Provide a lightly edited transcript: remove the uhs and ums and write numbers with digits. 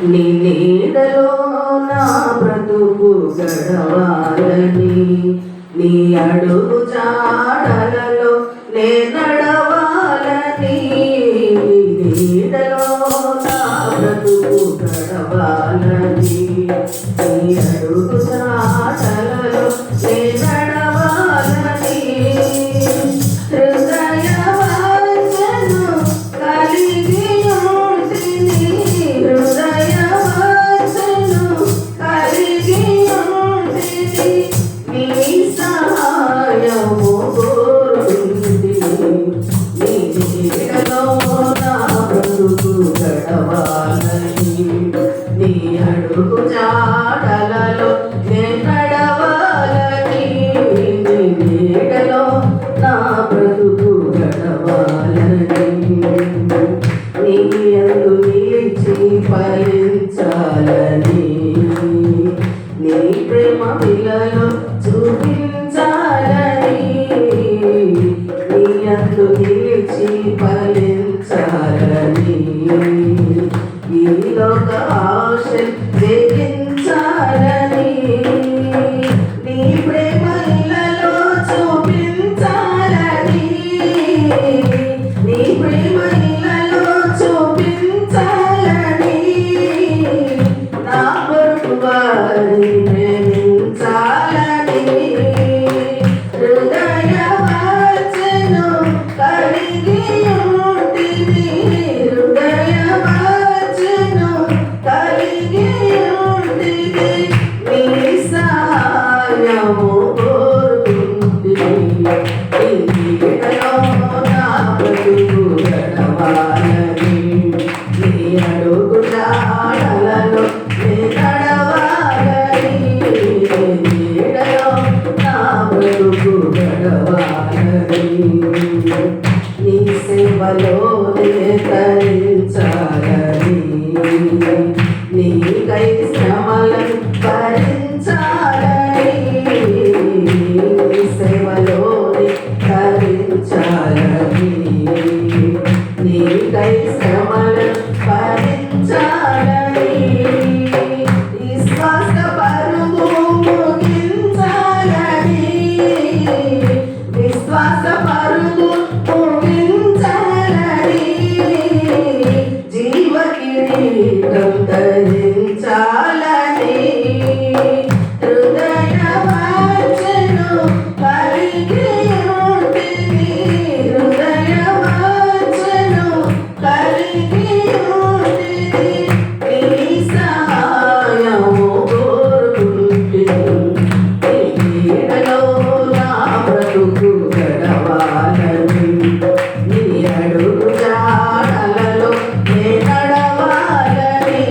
నీ నీడలో నా బ్రతుకు గడవాలని నీ అడుగు జాడలలో నే నడవాలని నీ నీడలో నా బ్రతుకు గడవాలని నీ అడుగు జాడలలో నే నడవాలని నీ అడుగు జాడలలో నే నడవాలని నీ నీడలో నా బ్రతుకు గడవాలని నీ యందు నిలిచి ఫలించాలని నీ ప్రేమ విలలో చూపించాలని నీ యందు నిలిచి ఫలించాలని ఈ లోక ఆశ జయించాలని నీ ప్రేమ ఇలలో చూపించాలని నీ ప్రేమ ఇలలో చూపించాలని నా కొరకు వారిని ప్రేమించాలని హృదయ వాంఛను కలిగి ఉంటిని హృదయ వాంఛను కలిగి ఉంటిని నీ సహాయము కోరుకుంటిని నీ నీడలో నా బ్రతుకు గడవాలని నీ అడుగు జాడలలో నే నడవాలని నీ నీడలో నా బ్రతుకు గడవాలని నీ సేవలోనే తరించాలని నీకై శ్రమలను భరించాలని నీ సేవలోనే తరించాలని నీకై శ్రమలను భరించాలని విశ్వాస పరుగు ముగించాలని విశ్వాస పరుగు ముగించాలని జీవ కిరీటం ధరించాలని హృదయ వాంఛను కలిగి ఉంటిని హృదయ వాంఛను కలిగి ఉంటిని నీ సహాయము కోరుకుంటిని నీ నీడలో నా బ్రతుకు గడవాలని నీ అడుగు జాడలలో నే నడవాలని